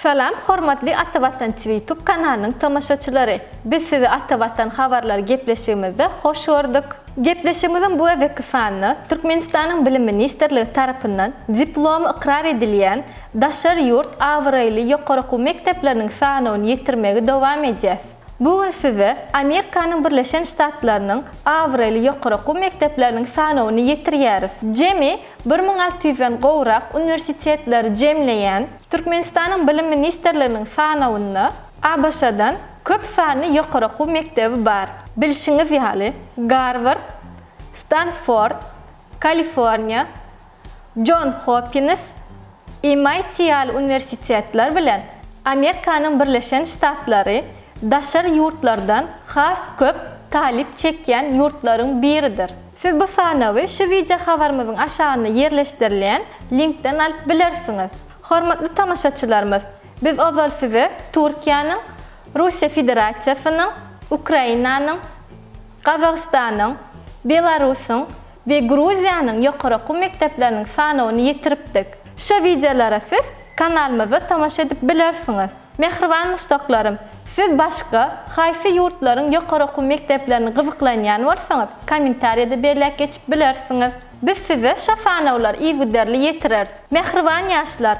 Salam, hormatly Atavatan TV YouTube kanalının tamaşaçıları. Biz sizi Atavatan haberler gepleşigimizde hoş gördük. Gepleşigimizin bu evvelki fanı Türkmenistan'ın Bilim Ministerliği tarafından diplomu ikrar edilen daşar yurt avraylı yuqori okuw mekteplerining sanyny yetirmege dowam edýär. Bugün size Amerika'nın Birleşen Ştatlarının avraylı yuqori okuw mekteplerining sanyny yetirýäris. Jemi 1600'den gowrak universitetleri jemleýän Türkmenistan'ın Bilim Ministerliğinin sanyny ABŞ'dan köp sanly yuqori okuw mektebi bar. Bilişiňiz ýaly Harvard, Stanford, Kaliforniya, Johns Hopkins, MIT universitetler bilen Amerika'nın Birleşen Ştatlary daşar yurtlardan has köp talip çekýän yurtlaryň biridir. Siz bu sanawy şu video habarymyzyň aşagyna yerleşdirilen linkden alyp bilersiňiz. Hormatly tamaşaçylarymyz, biz ozal size Türkiýanyň, Russiýa Federasiýasynyň, Ukrainanyň, Kazakstanyň, Belarusyň we Gruziýanyň yuqori okuw mekdepleriniň sanyny yetiripdik. Şu videolara siz kanalymyza tamaşa edip bilersiňiz. Mehriban muştaklarym, siz başka haýsy yurtlaryň yuqori okuw mekdeplerini gyzyklanýan bolsaňyz, kommentariýada belläp geçip bilersiňiz. Biz size şu sanawlar ýigderli ýetirer. Mehriban ýaşlar,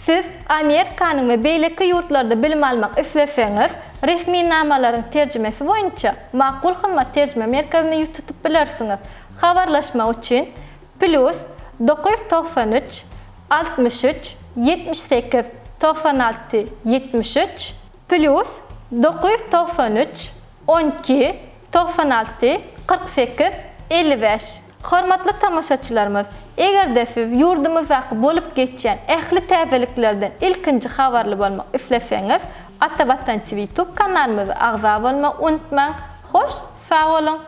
siz Amerikanyň we beýleki yurtlarda bilim almak isleseňiz, resmi namalaryň terjimesi boýunça makul hyzmat terjime merkezine tutup bilersiňiz. Habarlaşma üçin +993 63 78 96 73 +993 12 96 48 55. Hormatly tamaşaçylarymyz, egerde siz yurdumyzdaky bolup geçýän ähli täzeliklerden ilkinji habarly bolmak isleseňiz, Atavatan TV YouTube kanalymyza agza bolmak unutmaň. Hoş, sag bolun.